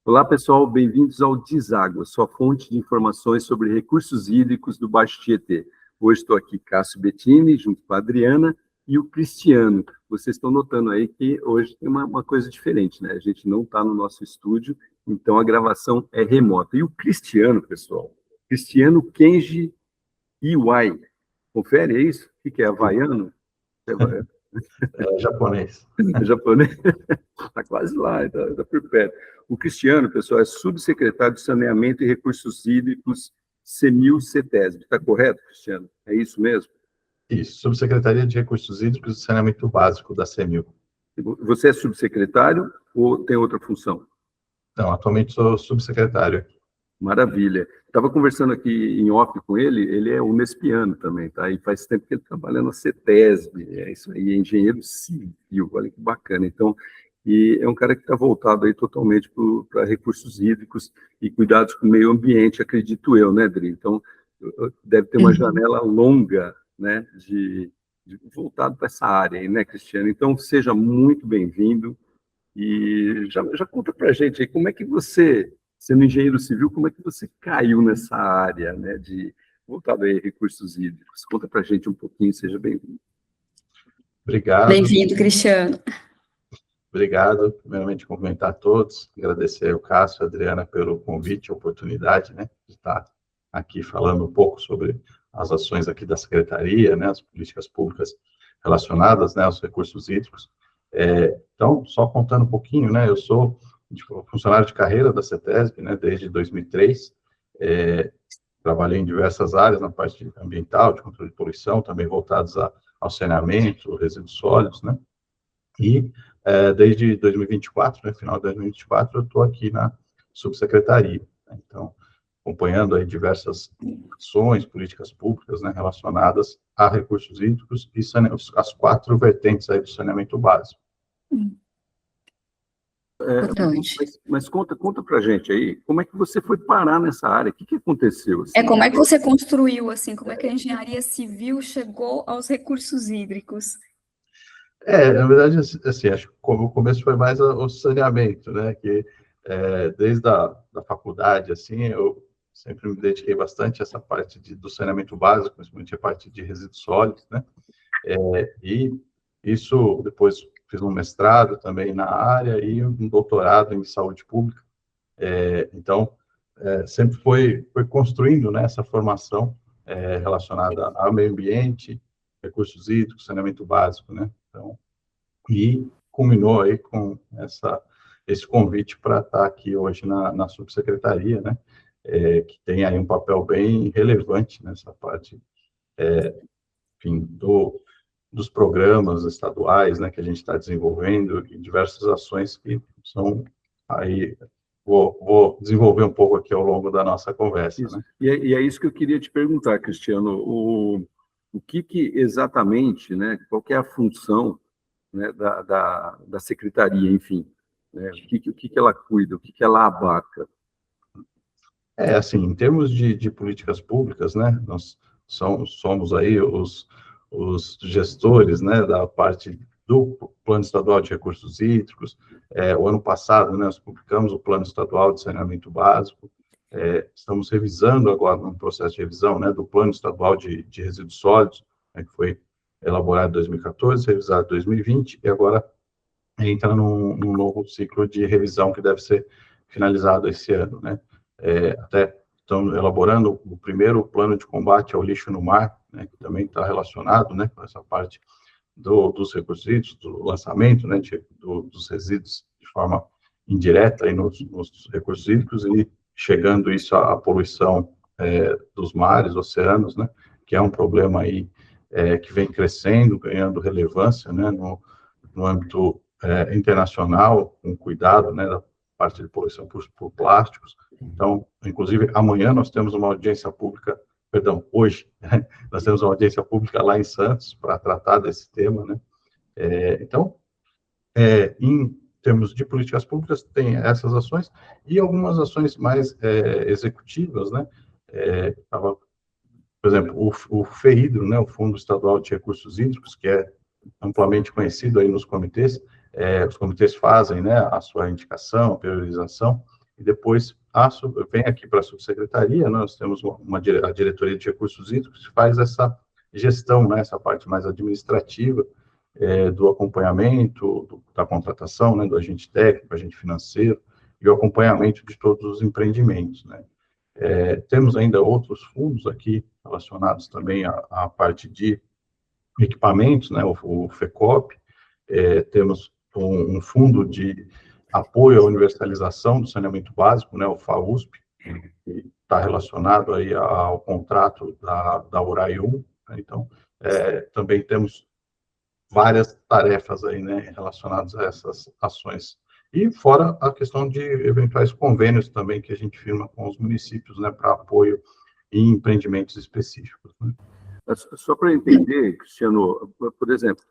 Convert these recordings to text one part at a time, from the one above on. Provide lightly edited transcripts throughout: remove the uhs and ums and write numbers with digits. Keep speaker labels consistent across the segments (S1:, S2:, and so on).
S1: Olá, pessoal, bem-vindos ao Deságua, sua fonte de informações sobre recursos hídricos do Baixo Tietê. Hoje estou aqui, Cássio Bettini, junto com a Adriana e o Cristiano. Vocês estão notando aí que hoje tem uma coisa diferente, né? A gente não está no nosso estúdio, então a gravação é remota. E o Cristiano, pessoal, Cristiano Kenji Iwai. Confere, é isso? O que é? Havaiano?
S2: É japonês.
S1: É japonês? Está quase lá, está por perto. O Cristiano, pessoal, é subsecretário de Saneamento e Recursos Hídricos, CEMIL-CETESB. Está correto, Cristiano? É isso mesmo?
S2: Isso, Subsecretaria de Recursos Hídricos e Saneamento Básico da CEMIL.
S1: Você é subsecretário ou tem outra função?
S2: Não, atualmente sou subsecretário.
S1: Maravilha. Estava conversando aqui em off com ele é unespiano também, tá? E faz tempo que ele trabalha na CETESB, é isso aí, é engenheiro civil, olha que bacana. Então, e é um cara que está voltado aí totalmente para recursos hídricos e cuidados com o meio ambiente, acredito eu, né, Dri? Então, deve ter uma janela longa, né, voltado para essa área aí, né, Cristiano? Então, seja muito bem-vindo e já conta para a gente aí como é que você, sendo engenheiro civil, como é que você caiu nessa área, né, voltado aí a recursos hídricos? Conta para a gente um pouquinho, seja bem-vindo.
S2: Obrigado.
S3: Bem-vindo, Cristiano.
S2: Obrigado. Primeiramente, cumprimentar a todos, agradecer ao Cássio e a Adriana pelo convite, a oportunidade, né, de estar aqui falando um pouco sobre as ações aqui da Secretaria, né, as políticas públicas relacionadas, né, aos recursos hídricos. Então, só contando um pouquinho, né, eu sou funcionário de carreira da CETESB, né, desde 2003, trabalhei em diversas áreas, na parte ambiental, de controle de poluição, também voltados ao saneamento, resíduos sólidos, né, e desde 2024, né, final de 2024, eu estou aqui na subsecretaria, né, então, acompanhando aí diversas ações, políticas públicas, né, relacionadas a recursos hídricos e as 4 vertentes aí do saneamento básico.
S1: Mas conta pra gente aí, como é que você foi parar nessa área? O que aconteceu? Assim?
S3: Como é que você construiu, assim, como é que a engenharia civil chegou aos recursos hídricos?
S2: Na verdade, assim, acho que o começo foi mais o saneamento, né, que desde a faculdade, assim, eu sempre me dediquei bastante a essa parte do saneamento básico, principalmente a parte de resíduos sólidos, né, e isso, depois fiz um mestrado também na área e um doutorado em saúde pública, então, sempre foi construindo, né, essa formação relacionada ao meio ambiente, recursos hídricos, saneamento básico, né, então, e culminou aí com esse convite para estar aqui hoje na subsecretaria, né, que tem aí um papel bem relevante nessa parte, enfim, dos programas estaduais, né, que a gente está desenvolvendo e diversas ações que são aí, vou desenvolver um pouco aqui ao longo da nossa conversa,
S1: isso.
S2: Né?
S1: E é isso que eu queria te perguntar, Cristiano, o que exatamente, né, qual que é a função, né, da secretaria, enfim, né, o que ela cuida, o que ela abarca?
S2: Assim, em termos de políticas públicas, né, nós somos aí os gestores, né, da parte do Plano Estadual de Recursos Hídricos. O ano passado, né, nós publicamos o Plano Estadual de Saneamento Básico. Estamos revisando agora, num processo de revisão, né, do Plano Estadual de Resíduos Sólidos, né, que foi elaborado em 2014, revisado em 2020, e agora entra num novo ciclo de revisão que deve ser finalizado esse ano, né. Até estamos elaborando o primeiro plano de combate ao lixo no mar, né, que também está relacionado, né, com essa parte dos recursos hídricos, do lançamento, né, dos resíduos de forma indireta aí nos recursos hídricos e chegando isso à poluição dos mares, oceanos, né, que é um problema aí que vem crescendo, ganhando relevância, né, no âmbito internacional, com cuidado, né, da parte de poluição por plásticos. Então, inclusive, amanhã nós temos uma audiência pública, hoje, nós temos uma audiência pública lá em Santos para tratar desse tema, né? Então, em termos de políticas públicas, tem essas ações e algumas ações mais executivas, né? Por exemplo, o FEHIDRO, né, o Fundo Estadual de Recursos Hídricos, que é amplamente conhecido aí nos comitês, os comitês fazem, né, a sua indicação, a priorização, e depois vem aqui para a subsecretaria, nós temos a diretoria de recursos hídricos que faz essa gestão, né, essa parte mais administrativa, do acompanhamento, da contratação, né, do agente técnico, agente financeiro, e o acompanhamento de todos os empreendimentos, né. Temos ainda outros fundos aqui relacionados também à parte de equipamentos, né, o FECOP, temos um fundo de apoio à universalização do saneamento básico, né, o FAUSP, que está relacionado aí ao contrato da URAI-1, né, então, também temos várias tarefas aí, né, relacionadas a essas ações. E fora a questão de eventuais convênios também que a gente firma com os municípios, né, para apoio em empreendimentos específicos, né.
S1: Só para entender, Cristiano, por exemplo,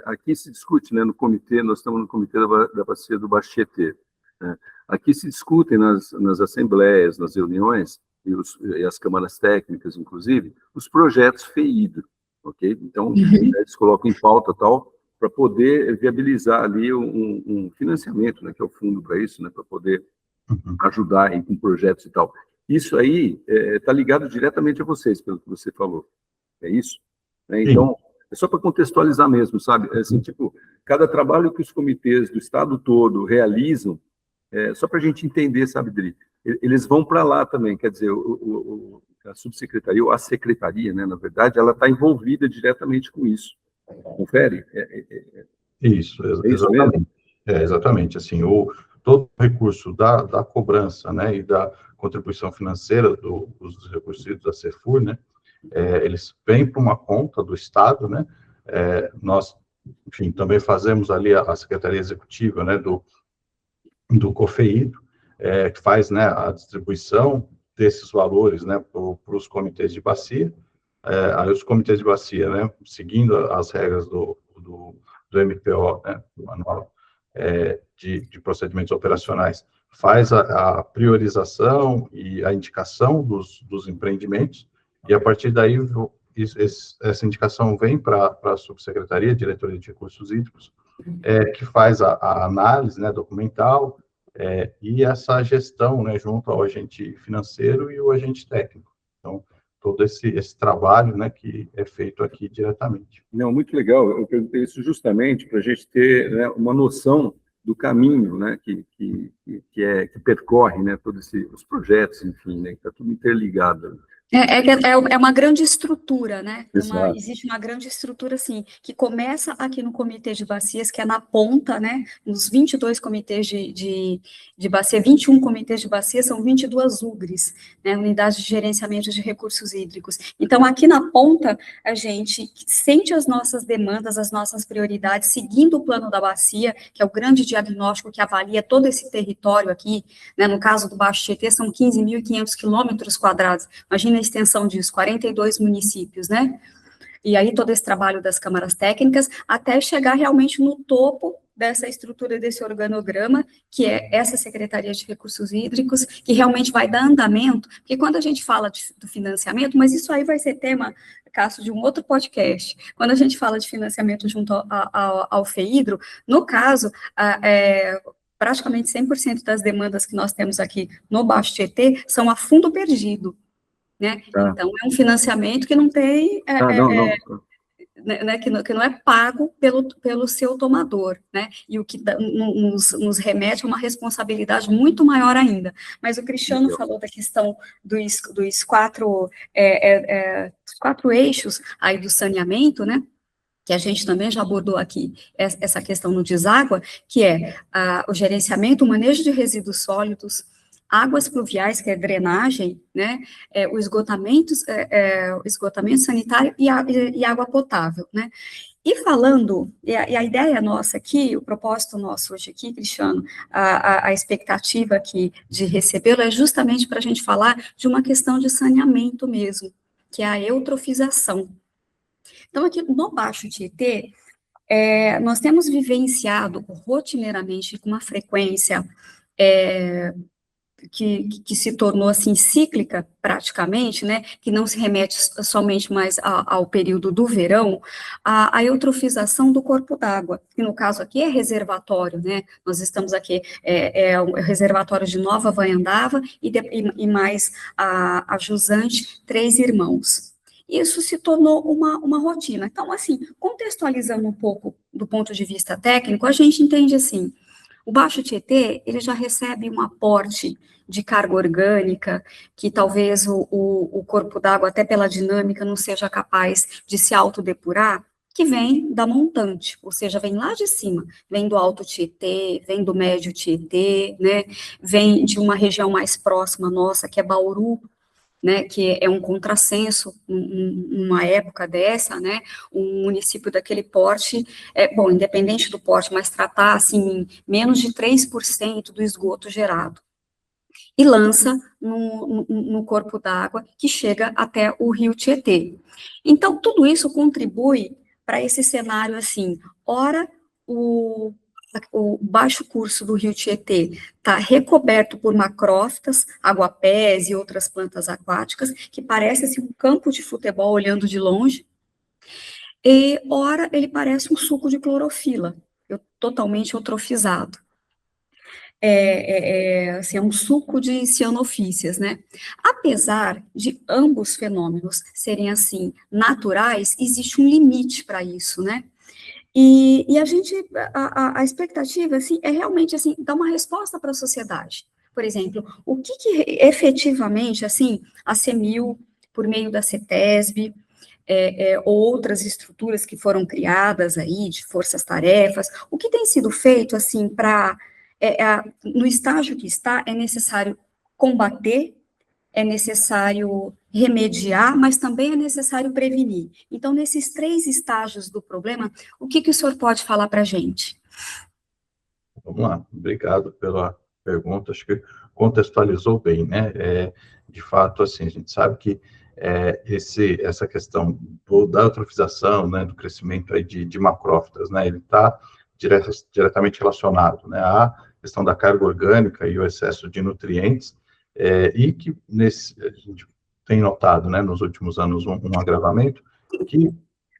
S1: aqui se discute, né, no comitê, nós estamos no comitê da bacia do Baixo Tietê, né? Aqui se discutem nas assembleias, nas reuniões, e as câmaras técnicas, inclusive, os projetos FEHIDRO, ok? Então, eles colocam em pauta tal, para poder viabilizar ali um financiamento, né, que é o fundo para isso, né, para poder ajudar aí com projetos e tal. Isso aí está ligado diretamente a vocês, pelo que você falou. É isso? Então, é só para contextualizar mesmo, sabe? Assim, tipo, cada trabalho que os comitês do estado todo realizam, só para a gente entender, sabe, Dri? Eles vão para lá também, quer dizer, a subsecretaria, ou a secretaria, né, na verdade, ela está envolvida diretamente com isso. Confere?
S2: Isso, exatamente. Exatamente, assim, todo o recurso da cobrança, né, e da contribuição financeira dos recursos da CEFUR, né, eles vêm para uma conta do Estado, né, nós, enfim, também fazemos ali a Secretaria Executiva, né, do COFEHIDRO, que faz, né, a distribuição desses valores, né, para os comitês de bacia. Aí os comitês de bacia, né, seguindo as regras do MPO, né, do Manual de Procedimentos Operacionais, faz a priorização e a indicação dos empreendimentos, e a partir daí essa indicação vem para a subsecretaria, diretoria de recursos hídricos, que faz a análise, né, documental, e essa gestão, né, junto ao agente financeiro e o agente técnico. Então, todo esse trabalho, né, que é feito aqui diretamente.
S1: Não, muito legal. Eu perguntei isso justamente para a gente ter, né, uma noção do caminho, né, que percorre, né, todos os projetos, enfim, né, que está tudo interligado.
S3: É uma grande estrutura, né?
S1: Exato.
S3: Existe uma grande estrutura, assim, que começa aqui no Comitê de Bacias, que é na ponta, né? Nos 22 comitês de bacia, 21 comitês de bacia, são 22 UGRs, né? Unidades de Gerenciamento de Recursos Hídricos. Então, aqui na ponta, a gente sente as nossas demandas, as nossas prioridades, seguindo o plano da bacia, que é o grande diagnóstico que avalia todo esse território aqui, né? No caso do Baixo Tietê, são 15.500 quilômetros quadrados. Imagina a extensão disso, 42 municípios, né? E aí todo esse trabalho das câmaras técnicas, até chegar realmente no topo dessa estrutura, desse organograma, que é essa Secretaria de Recursos Hídricos, que realmente vai dar andamento, porque quando a gente fala do financiamento, mas isso aí vai ser tema, Cássio, de um outro podcast, quando a gente fala de financiamento junto ao FEHIDRO, no caso, praticamente 100% das demandas que nós temos aqui no Baixo Tietê são a fundo perdido, né?
S1: Tá.
S3: Então, é um financiamento que não tem, né, que não é pago pelo seu tomador, né? E o que nos remete a uma responsabilidade muito maior ainda. Mas o Cristiano falou da questão dos quatro eixos aí do saneamento, né? Que a gente também já abordou aqui, essa questão no deságua, que é o gerenciamento, o manejo de resíduos sólidos, águas pluviais, que é drenagem, né, o esgotamento sanitário e água potável, né. E falando, e a ideia nossa aqui, o propósito nosso hoje aqui, Cristiano, a expectativa aqui de recebê-lo é justamente para a gente falar de uma questão de saneamento mesmo, que é a eutrofização. Então, aqui no Baixo Tietê, nós temos vivenciado rotineiramente, com uma frequência que se tornou, assim, cíclica, praticamente, né, que não se remete somente mais ao período do verão, a eutrofização do corpo d'água, que no caso aqui é reservatório, né, nós estamos aqui, o reservatório de Nova Vanhandava e mais a jusante Três Irmãos. Isso se tornou uma rotina. Então, assim, contextualizando um pouco do ponto de vista técnico, a gente entende assim, o Baixo Tietê, ele já recebe um aporte de carga orgânica, que talvez o corpo d'água, até pela dinâmica, não seja capaz de se autodepurar, que vem da montante, ou seja, vem lá de cima, vem do Alto Tietê, vem do Médio Tietê, né, vem de uma região mais próxima nossa, que é Bauru, né, que é um contrassenso, uma época dessa, né, um município daquele porte, bom, independente do porte, mas tratar, assim, menos de 3% do esgoto gerado, e lança no corpo d'água que chega até o rio Tietê. Então, tudo isso contribui para esse cenário, assim, ora, o baixo curso do rio Tietê está recoberto por macrófitas, aguapés e outras plantas aquáticas, que parece assim, um campo de futebol olhando de longe, e ora ele parece um suco de clorofila, totalmente eutrofizado. Assim, é um suco de cianofícias, né? Apesar de ambos fenômenos serem, assim, naturais, existe um limite para isso, né? E a gente, a expectativa, assim, é realmente, assim, dar uma resposta para a sociedade. Por exemplo, o que efetivamente, assim, a CEMIL, por meio da CETESB, ou outras estruturas que foram criadas aí, de forças-tarefas, o que tem sido feito, assim, para, no estágio que está, é necessário combater, é necessário remediar, mas também é necessário prevenir. Então, nesses 3 estágios do problema, o que o senhor pode falar para a gente?
S2: Vamos lá, obrigado pela pergunta, acho que contextualizou bem, né? De fato, assim, a gente sabe que essa questão da eutrofização, né, do crescimento aí de macrófitas, né, ele está diretamente relacionado, né, à questão da carga orgânica e o excesso de nutrientes, e que a gente tem notado, né, nos últimos anos um agravamento, que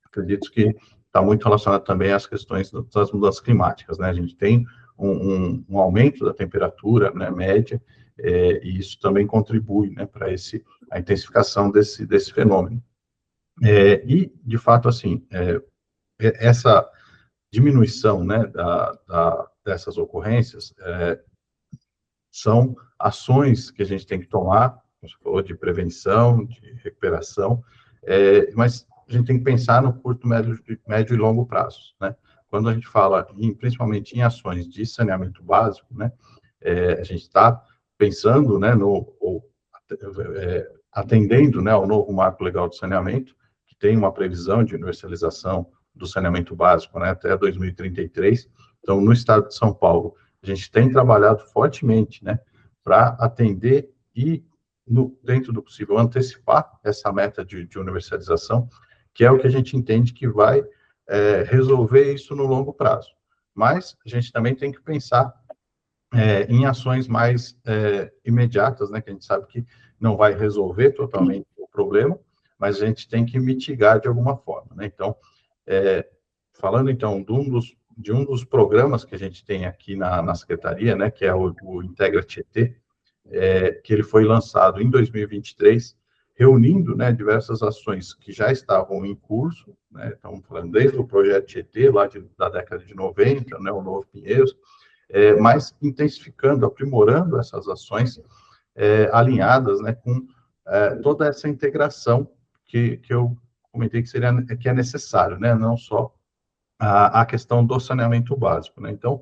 S2: acredito que está muito relacionado também às questões das mudanças climáticas, né, a gente tem um aumento da temperatura, né, média, e isso também contribui, né, para a intensificação desse fenômeno. E, de fato, assim, essa diminuição, né, dessas ocorrências são ações que a gente tem que tomar, como você falou, de prevenção, de recuperação, mas a gente tem que pensar no curto, médio e longo prazo, né? Quando a gente fala, principalmente em ações de saneamento básico, né, a gente está pensando, né, atendendo, né, ao novo marco legal de saneamento, que tem uma previsão de universalização do saneamento básico, né, até 2033. Então, no estado de São Paulo, a gente tem trabalhado fortemente, né, para atender e, dentro do possível, antecipar essa meta de universalização, que é o que a gente entende que vai resolver isso no longo prazo. Mas a gente também tem que pensar em ações mais imediatas, né, que a gente sabe que não vai resolver totalmente o problema, mas a gente tem que mitigar de alguma forma, né? Então, falando então de um dos programas que a gente tem aqui na Secretaria, né, que é o Integra Tietê, que ele foi lançado em 2023, reunindo, né, diversas ações que já estavam em curso, né, estamos falando desde o projeto Tietê, lá da década de 90, né, o Novo Pinheiros, mas intensificando, aprimorando essas ações alinhadas, né, com toda essa integração que eu comentei que é necessário, né, não só a questão do saneamento básico, né. Então,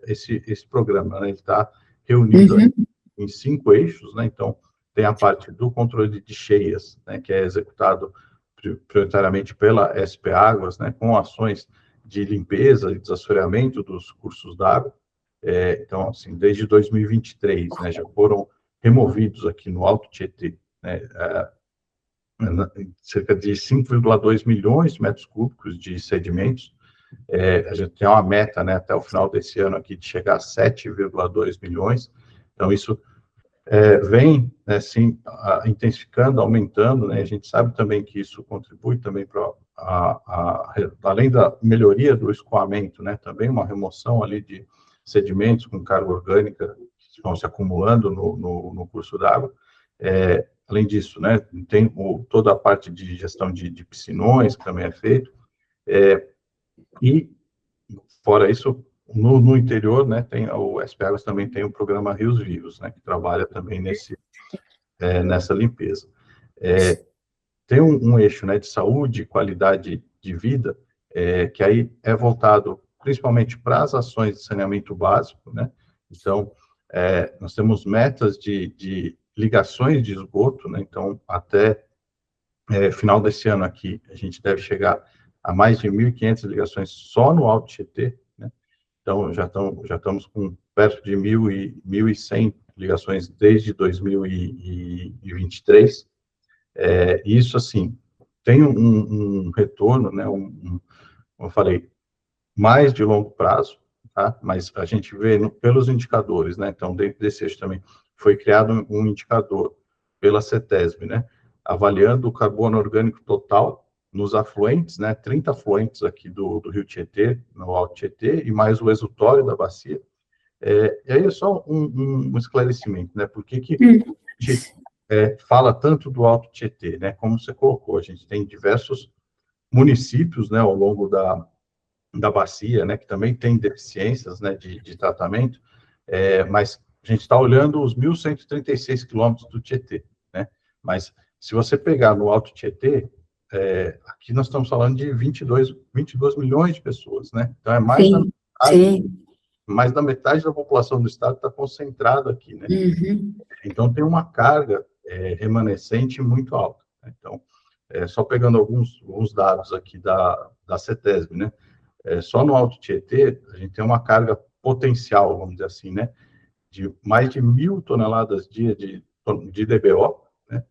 S2: esse programa, né, ele está reunido em 5 eixos, né. Então, tem a parte do controle de cheias, né, que é executado prioritariamente pela SP Águas, né, com ações de limpeza e desassoreamento dos cursos d'água. Então, assim, desde 2023, né, já foram removidos aqui no Alto Tietê, né, cerca de 5,2 milhões de metros cúbicos de sedimentos. A gente tem uma meta, né, até o final desse ano aqui de chegar a 7,2 milhões. Então, isso vem, né, sim, intensificando, aumentando, né, a gente sabe também que isso contribui também para, além da melhoria do escoamento, né, também uma remoção ali de sedimentos com carga orgânica que vão se acumulando no curso d'água. Além disso, né, tem toda a parte de gestão de piscinões, que também é feito, e, fora isso, no interior, né, o SP Águas também tem o programa Rios Vivos, né, que trabalha também nessa limpeza. Tem um eixo, né, de saúde e qualidade de vida, que aí é voltado principalmente para as ações de saneamento básico, né. Então, nós temos metas de ligações de esgoto, né, então, até final desse ano aqui, a gente deve chegar a mais de 1.500 ligações só no Alto Tietê, né? Então, já estamos com perto de 1.100 ligações desde 2023. Isso, assim, tem um retorno, né? Como eu falei, mais de longo prazo, tá? Mas a gente vê pelos indicadores, né? Então, dentro desse eixo também foi criado um indicador pela CETESB, né? Avaliando o carbono orgânico total nos afluentes, né? 30 afluentes aqui do Rio Tietê, no Alto Tietê, e mais o exutório da bacia. E aí é só um esclarecimento, né? Por que fala tanto do Alto Tietê, né? Como você colocou, a gente tem diversos municípios, né? Ao longo da bacia, né, que também tem deficiências, né, de tratamento, mas a gente está olhando os 1.136 quilômetros do Tietê, né, mas se você pegar no Alto Tietê, aqui nós estamos falando de 22 milhões de pessoas, né, então mais da metade da população do estado está concentrada aqui, né, então tem uma carga remanescente muito alta, né? Então, só pegando alguns dados aqui da CETESB, né, só no Alto Tietê, a gente tem uma carga potencial, vamos dizer assim, né, de mais de 1.000 toneladas dia de DBO, né,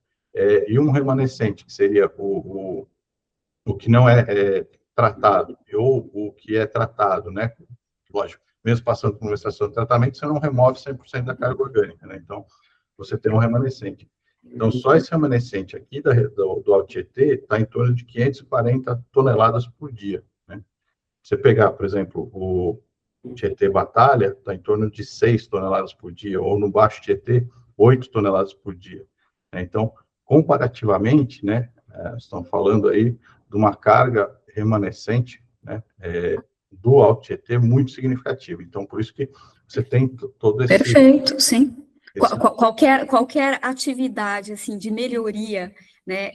S2: e um remanescente, que seria o que não é tratado, ou o que é tratado, né, lógico, mesmo passando por uma estação de tratamento, você não remove 100% da carga orgânica, né, então você tem um remanescente. Então, só esse remanescente aqui do Alto Tietê está em torno de 540 toneladas por dia. Você pegar, por exemplo, o Tietê Batalha, está em torno de 6 toneladas por dia, ou no Baixo Tietê, 8 toneladas por dia. Então, comparativamente, né, estão falando aí de uma carga remanescente, né, do Alto Tietê muito significativa. Então, por isso que você tem todo esse...
S3: Perfeito, sim. Qualquer atividade, assim, de melhoria, né,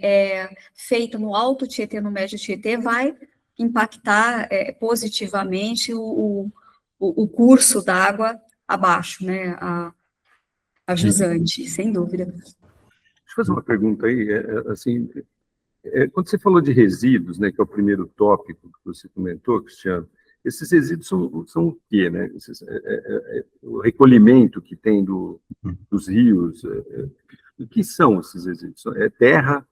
S3: feita no Alto Tietê, no Médio Tietê, vai impactar positivamente o curso d'água abaixo, né, a jusante, sem dúvida.
S1: Deixa eu fazer uma pergunta aí, assim, quando você falou de resíduos, né, que é o primeiro tópico que você comentou, Cristiano, esses resíduos são o quê, né? O recolhimento que tem dos rios, o que são esses resíduos? É terra,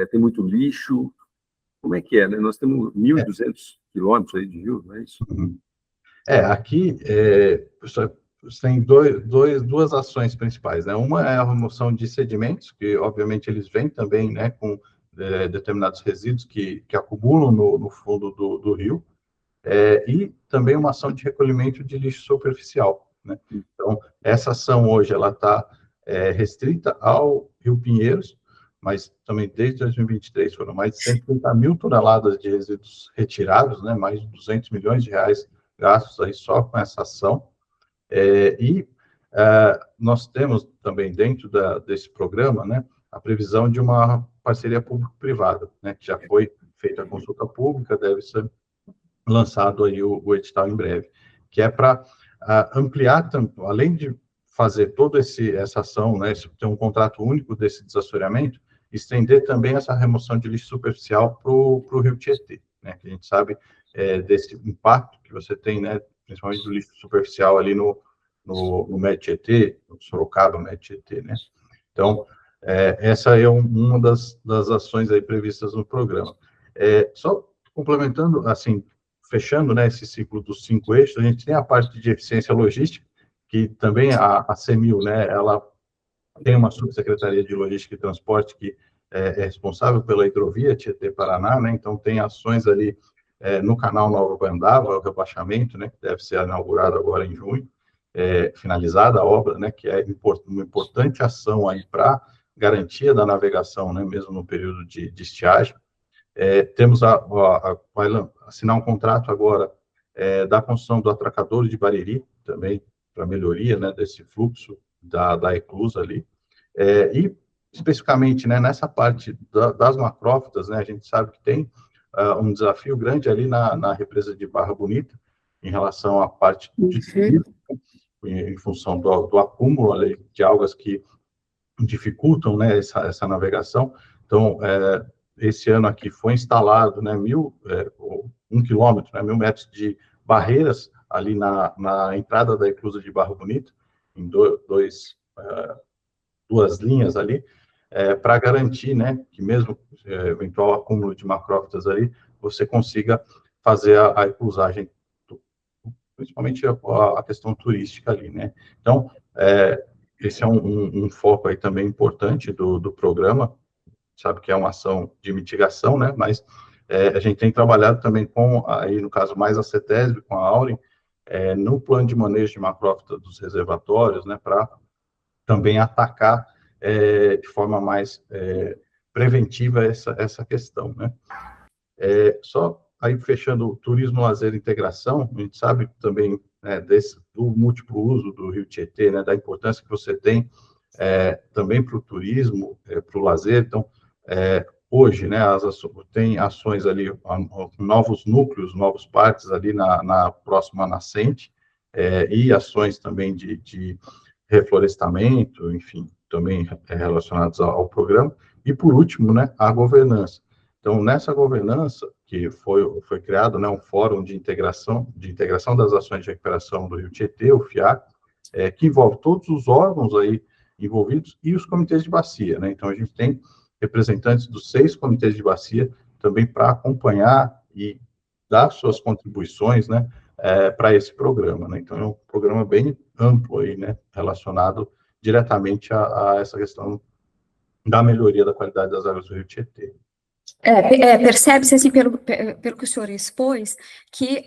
S1: tem muito lixo, como é que é, né? Nós temos 1.200 quilômetros aí de rio, não é isso?
S2: Aqui, tem duas ações principais, né? Uma é a remoção de sedimentos, que obviamente eles vêm também, né, com determinados resíduos que acumulam no fundo do rio, e também uma ação de recolhimento de lixo superficial, né? Então, essa ação hoje, ela está restrita ao Rio Pinheiros, mas também desde 2023 foram mais de 130 mil toneladas de resíduos retirados, né? Mais de 200 milhões de reais gastos aí só com essa ação. Nós temos também dentro desse programa, né, a previsão de uma parceria público-privada, né, que já foi feita a consulta pública, deve ser lançado aí o edital em breve, que é para ampliar, além de fazer toda essa ação, né, ter um contrato único desse desassoreamento, estender também essa remoção de lixo superficial para o Rio Tietê, né, que a gente sabe desse impacto que você tem, né, principalmente do lixo superficial ali no Médio Tietê, no Sorocaba, Médio Tietê, né. Então, essa é uma das ações aí previstas no programa. Só complementando, assim, fechando, né, esse ciclo dos 5 eixos, a gente tem a parte de eficiência logística, que também a CEMIL, né, ela tem uma subsecretaria de Logística e Transporte que é responsável pela hidrovia Tietê-Paraná, né? Então tem ações ali no canal Nova Guandava, o rebaixamento, né, que deve ser inaugurado agora em junho, finalizada a obra, né, que é uma importante ação aí para garantia da navegação, né, mesmo no período de estiagem. Temos vai assinar um contrato agora da construção do atracadouro de Bariri, também para melhoria, né, desse fluxo da eclusa ali. E, especificamente, né, nessa parte das macrófitas, né, a gente sabe que tem um desafio grande ali na represa de Barra Bonita, em relação à parte de turismo, em função do acúmulo ali de algas que dificultam, né, essa navegação. Então, esse ano aqui foi instalado, né, 1 quilômetro, né, 1.000 metros de barreiras ali na entrada da eclusa de Barra Bonita, em duas linhas ali, para garantir, né, que mesmo eventual acúmulo de macrófitas ali, você consiga fazer a eclusagem, principalmente a questão turística ali, né. Então, esse é um foco aí também importante do programa, sabe que é uma ação de mitigação, né, mas a gente tem trabalhado também com, aí no caso mais a CETESB, com a Auren, no plano de manejo de macrófita dos reservatórios, né, para também atacar de forma mais preventiva essa questão, né. Só aí fechando o turismo, lazer e integração, a gente sabe também do múltiplo uso do Rio Tietê, né, da importância que você tem também para o turismo, para o lazer. Então, hoje, né, tem ações ali, novos núcleos, novos parques ali na próxima nascente, e ações também de reflorestamento, enfim, também relacionados ao programa. E, por último, né, a governança. Então, nessa governança, que foi criado, né, um fórum de integração das ações de recuperação do Rio Tietê, o FIAC, que envolve todos os órgãos aí envolvidos e os comitês de bacia, né? Então, a gente tem representantes dos 6 comitês de bacia também para acompanhar e dar suas contribuições, né, para esse programa, né? Então, é um programa bem amplo aí, né, relacionado diretamente a essa questão da melhoria da qualidade das águas do Rio Tietê.
S3: Percebe-se, assim, pelo que o senhor expôs, que,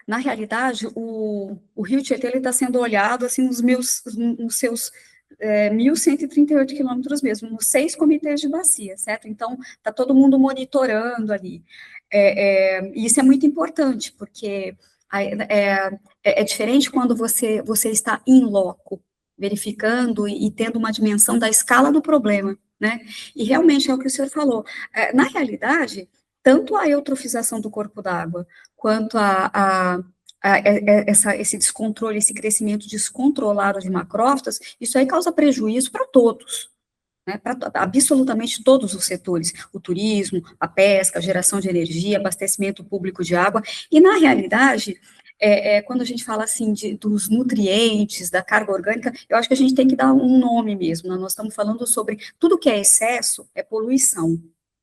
S3: na realidade, o Rio Tietê está sendo olhado, assim, nos seus 1.138 quilômetros mesmo, nos 6 comitês de bacia, certo? Então, está todo mundo monitorando ali. E isso é muito importante, porque é diferente quando você está in loco, verificando e tendo uma dimensão da escala do problema, né? E realmente é o que o senhor falou. Na realidade, tanto a eutrofização do corpo d'água, quanto esse descontrole, esse crescimento descontrolado de macrófitas, isso aí causa prejuízo para todos, né, para absolutamente todos os setores, o turismo, a pesca, a geração de energia, abastecimento público de água, e na realidade, quando a gente fala assim dos nutrientes, da carga orgânica, eu acho que a gente tem que dar um nome mesmo, né? Nós estamos falando sobre tudo que é excesso, é poluição,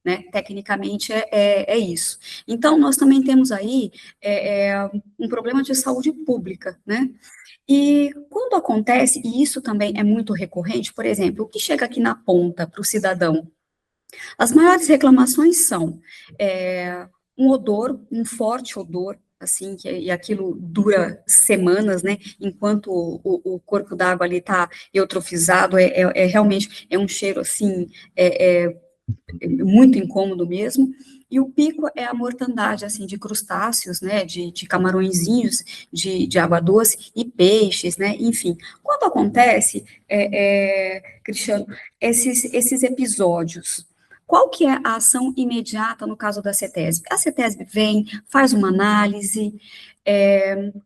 S3: né? Tecnicamente é isso. Então, nós também temos aí um problema de saúde pública, né? E quando acontece, e isso também é muito recorrente, por exemplo, o que chega aqui na ponta para o cidadão? As maiores reclamações são um odor, um forte odor, assim, e aquilo dura semanas, né, enquanto o corpo d'água ali está eutrofizado, realmente um cheiro, assim, muito incômodo mesmo, e o pico é a mortandade, assim, de crustáceos, né, de camarõezinhos, de água doce e peixes, né, enfim. Quando acontece, Cristiano, esses episódios, qual que é a ação imediata no caso da CETESB? A CETESB vem, faz uma análise,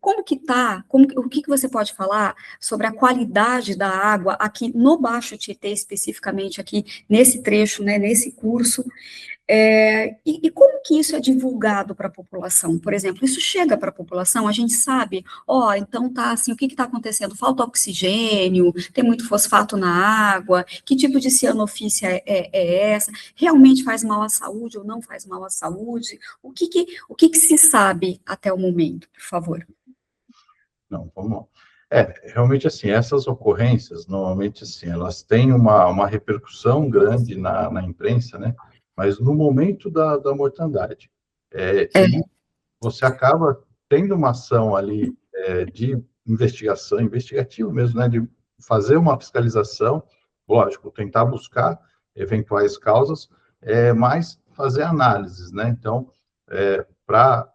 S3: como que tá, o que você pode falar sobre a qualidade da água aqui no Baixo Tietê, especificamente aqui nesse trecho, né, nesse curso, e como que isso é divulgado para a população? Por exemplo, isso chega para a população, a gente sabe, então tá assim, o que está acontecendo? Falta oxigênio, tem muito fosfato na água, que tipo de cianofícia é essa? Realmente faz mal à saúde ou não faz mal à saúde? O que se sabe até o momento, por favor?
S2: Não, vamos lá. Realmente, assim, essas ocorrências, normalmente, assim, elas têm uma repercussão grande na imprensa, né? Mas no momento da mortandade. E você acaba tendo uma ação ali de investigativa mesmo, né? De fazer uma fiscalização, lógico, tentar buscar eventuais causas, mas fazer análises, né? Então, para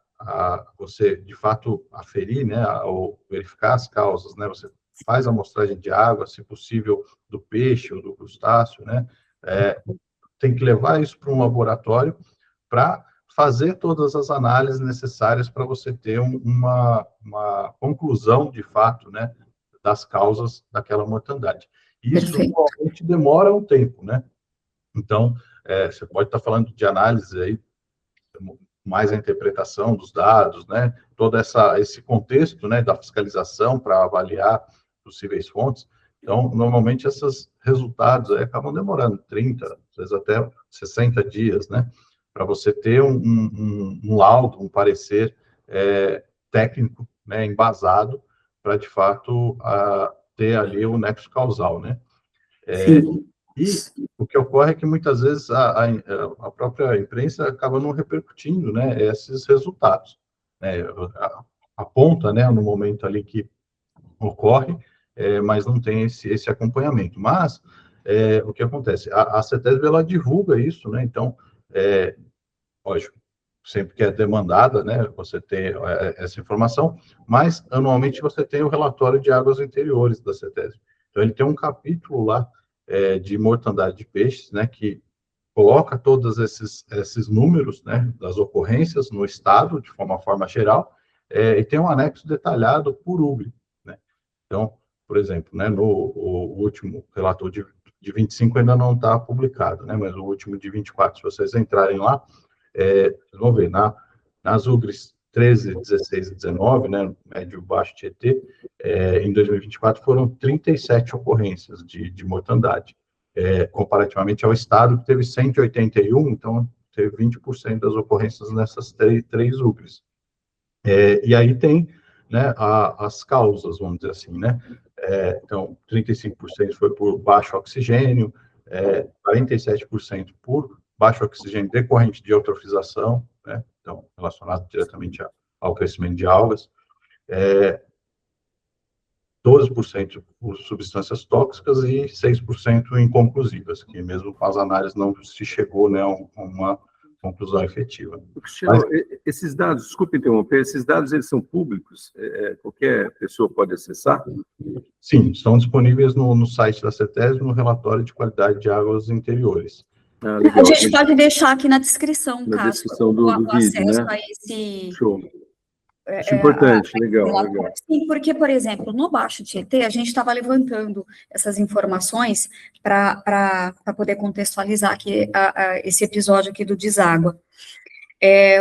S2: você, de fato, aferir, né, ou verificar as causas, né, você faz a amostragem de água, se possível, do peixe ou do crustáceo, né, tem que levar isso para um laboratório para fazer todas as análises necessárias para você ter uma conclusão, de fato, né, das causas daquela mortandade. E isso, normalmente, demora um tempo, né? Então, você pode estar falando de análise aí, mais a interpretação dos dados, né? Todo esse contexto, né, da fiscalização para avaliar possíveis fontes. Então, normalmente, esses resultados aí acabam demorando 30, às vezes até 60 dias, né? Para você ter um laudo, um parecer técnico, né, embasado, para, de fato, ter ali o nexo causal, né? E o que ocorre é que, muitas vezes, a própria imprensa acaba não repercutindo, né, esses resultados. Né, aponta, né, no momento ali que ocorre, mas não tem esse acompanhamento. Mas, o que acontece? A CETESB, ela divulga isso, né, então, lógico, sempre que é demandada, né, você tem essa informação, mas, anualmente, você tem o relatório de águas interiores da CETESB. Então, ele tem um capítulo lá, de mortandade de peixes, né, que coloca todos esses números, né, das ocorrências no estado, de uma forma geral, e tem um anexo detalhado por UGRI, né. Então, por exemplo, né, o último relatório de 25 ainda não está publicado, né, mas o último de 24, se vocês entrarem lá, vocês vão ver, nas UGRIs 13, 16 e 19, né, médio baixo Tietê, em 2024 foram 37 ocorrências de mortandade, comparativamente ao estado, que teve 181, então teve 20% das ocorrências nessas três UGRIs. E aí tem, né, as causas, vamos dizer assim, né? Então, 35% foi por baixo oxigênio, 47% por baixo oxigênio decorrente de eutrofização, né? Então, relacionado diretamente ao crescimento de algas, 12% por substâncias tóxicas e 6% inconclusivas, que mesmo com as análises não se chegou, né, a uma conclusão efetiva.
S1: Cristiano, esses dados, desculpe interromper, esses dados, eles são públicos? Qualquer pessoa pode acessar?
S2: Sim, estão disponíveis no site da CETESB, no relatório de qualidade de águas interiores.
S3: A gente pode deixar aqui na descrição,
S1: na descrição do vídeo, né?
S3: A esse...
S1: Show. Isso é importante, legal.
S3: Sim, porque, por exemplo, no Baixo Tietê, a gente estava levantando essas informações para poder contextualizar aqui esse episódio aqui do deságua.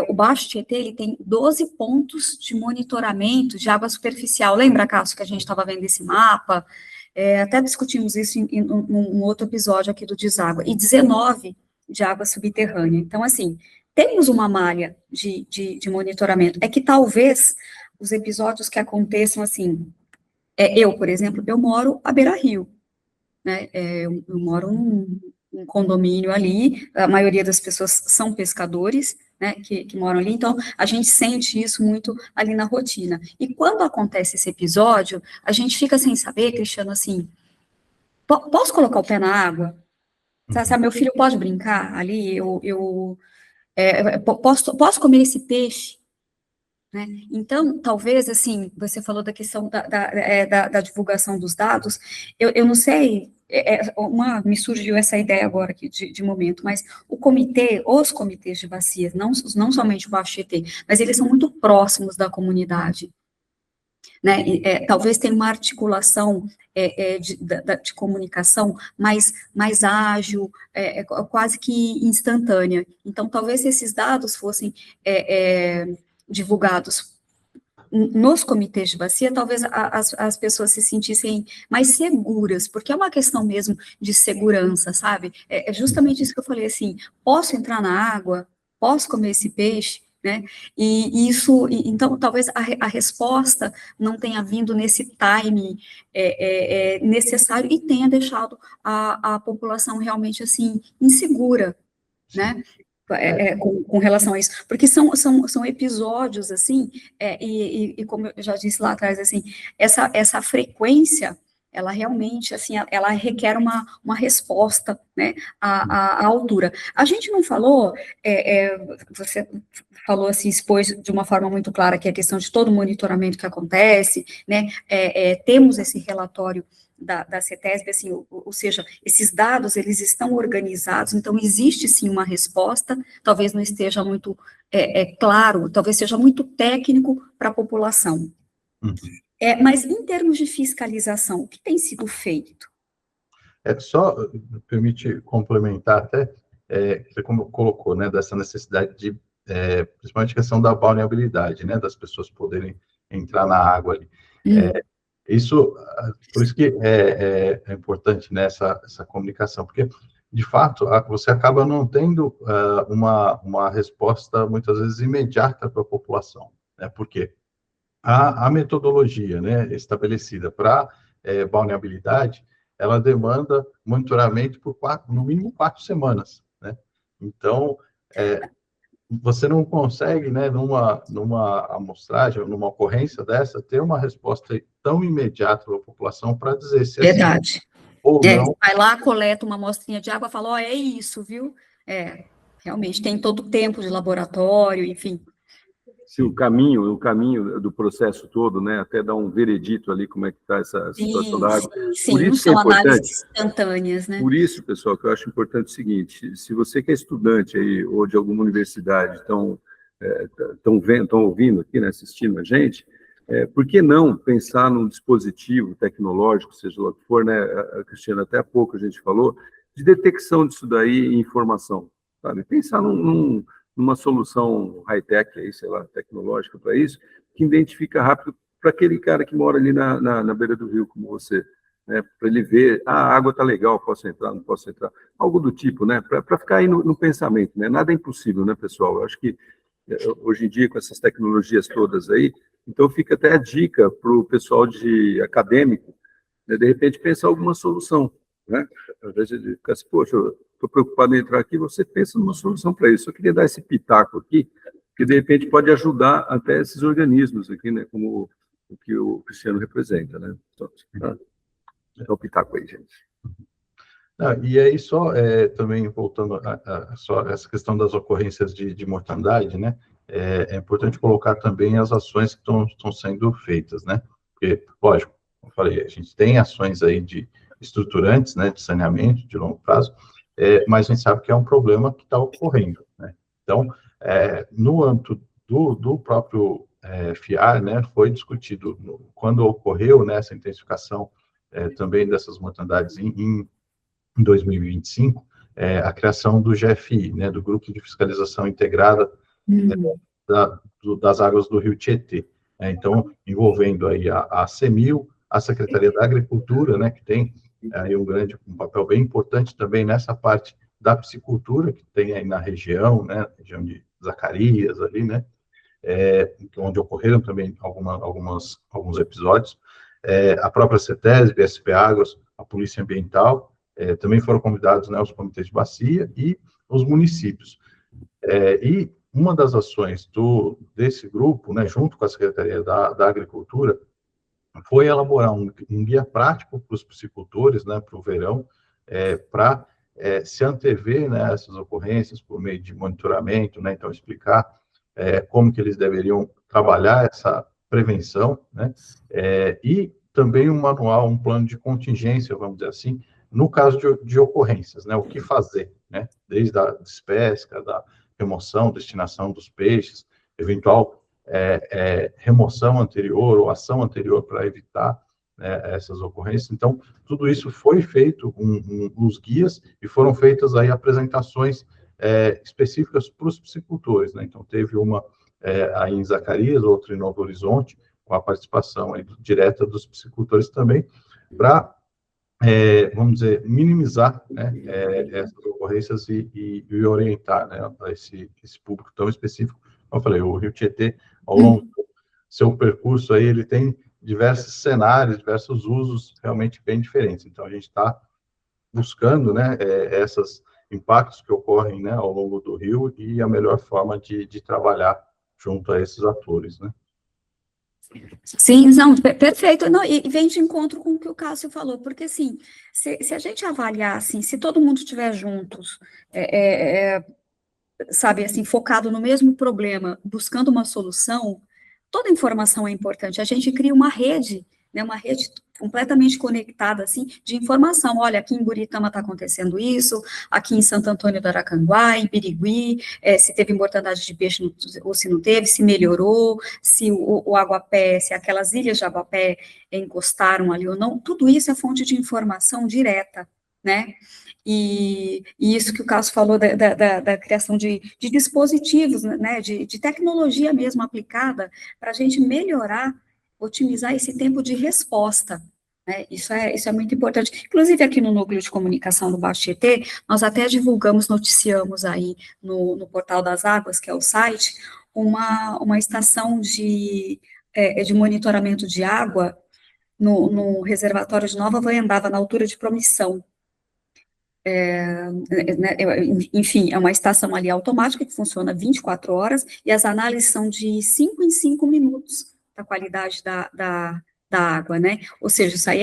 S3: O Baixo Tietê, ele tem 12 pontos de monitoramento de água superficial. Lembra, Cássio, que a gente estava vendo esse mapa? Até discutimos isso em um outro episódio aqui do deságua. E 19 de água subterrânea. Então, assim, temos uma malha de monitoramento. É que talvez os episódios que aconteçam, assim, eu, por exemplo, eu moro à beira-rio, né? Eu moro num condomínio ali, a maioria das pessoas são pescadores, né, que moram ali, então a gente sente isso muito ali na rotina. E quando acontece esse episódio, a gente fica sem saber, Cristiano, assim, posso colocar o pé na água? Sabe, meu filho pode brincar ali? Posso comer esse peixe? Né? Então, talvez, assim, você falou da questão da divulgação dos dados, eu não sei, me surgiu essa ideia agora aqui de momento, mas os comitês de bacias, não somente o Baixo Tietê, mas eles são muito próximos da comunidade, né? Talvez tenha uma articulação de comunicação mais ágil, quase que instantânea. Então, talvez se esses dados fossem divulgados nos comitês de bacia, talvez as pessoas se sentissem mais seguras, porque é uma questão mesmo de segurança, sabe? É justamente isso que eu falei, assim, posso entrar na água, posso comer esse peixe, né? E isso, então, talvez a resposta não tenha vindo nesse time necessário e tenha deixado a população realmente, assim, insegura, né? Com relação a isso, porque são episódios, assim, e como eu já disse lá atrás, assim, essa frequência, ela realmente, assim, ela requer uma resposta, né, à altura. A gente não falou, você falou, assim, expôs de uma forma muito clara que a questão de todo o monitoramento que acontece, né, temos esse relatório da CETESB, assim, ou seja, esses dados, eles estão organizados, então existe sim uma resposta, talvez não esteja muito claro, talvez seja muito técnico para a população.
S2: Uhum.
S3: Mas em termos de fiscalização, o que tem sido feito?
S2: Só me permite complementar até, você como colocou, né, dessa necessidade de, principalmente a questão da vulnerabilidade, né, das pessoas poderem entrar na água ali. Isso, por isso que é importante, né, essa comunicação, porque, de fato, você acaba não tendo uma resposta, muitas vezes, imediata para a população, né, porque a metodologia, né, estabelecida para vulnerabilidade, ela demanda monitoramento por no mínimo 4 semanas, né? Então, você não consegue, né, numa amostragem, numa ocorrência dessa, ter uma resposta tão imediata para a população para dizer se é sim
S3: Verdade.
S2: ou não.
S3: Vai lá, coleta uma amostrinha de água e fala, é isso, viu? Realmente, tem todo o tempo de laboratório, enfim.
S1: Se o caminho do processo todo, né, até dar um veredito ali como é que está essa situação da água.
S3: Sim,
S1: Por
S3: não
S1: isso que é
S3: são
S1: importante.
S3: análises instantâneas, né?
S1: Por isso, pessoal, que eu acho importante o seguinte: se você que é estudante aí ou de alguma universidade estão ouvindo aqui, né, assistindo a gente, por que não pensar num dispositivo tecnológico, seja lá o que for, né? A Cristiana até há pouco a gente falou de detecção disso daí em informação, sabe? Pensar numa solução high-tech, aí, sei lá, tecnológica para isso, que identifica rápido para aquele cara que mora ali na beira do rio, como você, né? Para ele ver, a água está legal, posso entrar, não posso entrar, algo do tipo, né? Para ficar aí no pensamento, né? Nada é impossível, né, pessoal? Eu acho que hoje em dia, com essas tecnologias todas aí, então fica até a dica para o pessoal de acadêmico, né, de repente pensar alguma solução, né? Ao invés de ficar assim, poxa, estou preocupado em entrar aqui, você pensa numa solução para isso. Eu queria dar esse pitaco aqui, que de repente pode ajudar até esses organismos aqui, né, como o que o Cristiano representa, né? Então, dá o pitaco aí, gente.
S2: E aí, só também voltando só essa questão das ocorrências de mortandade, né? É importante colocar também as ações que estão sendo feitas, né? Porque, lógico, como eu falei, a gente tem ações aí de estruturantes, né, de saneamento de longo prazo, mas a gente sabe que é um problema que está ocorrendo, né? Então, no âmbito do próprio FIAR, né, foi discutido, quando ocorreu, né, essa intensificação também dessas mortandades em 2025, a criação do GFI, né, do Grupo de Fiscalização Integrada das Águas do Rio Tietê. Então, envolvendo aí a CEMIL, a Secretaria da Agricultura, né, que tem aí um papel bem importante também nessa parte da piscicultura, que tem aí na região, né, região de Zacarias, ali, né, onde ocorreram também alguns episódios, a própria CETESB, SP Águas, a Polícia Ambiental, também foram convidados, né, os comitês de bacia e os municípios. E uma das ações desse grupo, né, junto com a Secretaria da Agricultura, foi elaborar um guia prático para os piscicultores, né, para o verão, para se antever, né, essas ocorrências por meio de monitoramento, né, então explicar como que eles deveriam trabalhar essa prevenção, né, e também um manual, um plano de contingência, vamos dizer assim, no caso de ocorrências, né, o que fazer, né, desde a despesca, da remoção, destinação dos peixes, eventual remoção anterior ou ação anterior para evitar essas ocorrências. Então, tudo isso foi feito os guias e foram feitas aí apresentações específicas para os piscicultores, né? Então, teve uma aí em Zacarias, outra em Novo Horizonte, com a participação aí direta dos piscicultores também, para vamos dizer, minimizar, né, essas ocorrências e orientar, né, esse público tão específico, Como eu falei, o Rio Tietê, ao longo do seu percurso aí, ele tem diversos cenários, diversos usos realmente bem diferentes. Então, a gente está buscando, né, esses impactos que ocorrem, né, ao longo do rio e a melhor forma de trabalhar junto a esses atores, né.
S3: Sim, não, perfeito. Não, e vem de encontro com o que o Cássio falou, porque assim, se a gente avaliar assim, se todo mundo estiver juntos, sabe, assim, focado no mesmo problema, buscando uma solução, toda informação é importante. A gente cria uma rede completamente conectada, assim, de informação. Olha, aqui em Buritama está acontecendo isso, aqui em Santo Antônio do Aracanguá, em Birigui, se teve mortandade de peixe ou se não teve, se melhorou, se o aguapé, se aquelas ilhas de aguapé encostaram ali ou não, tudo isso é fonte de informação direta, né? E isso que o Carlos falou da criação de dispositivos, né, de tecnologia mesmo aplicada para a gente melhorar, otimizar esse tempo de resposta, né, isso é muito importante. Inclusive, aqui no Núcleo de Comunicação do Baixo Tietê, nós até divulgamos, noticiamos aí no Portal das Águas, que é o site, uma estação de monitoramento de água no reservatório de Nova Vanhandava, na altura de Promissão. Né, enfim, é uma estação ali automática que funciona 24 horas, e as análises são de 5 em 5 minutos da qualidade da água, né? Ou seja, isso aí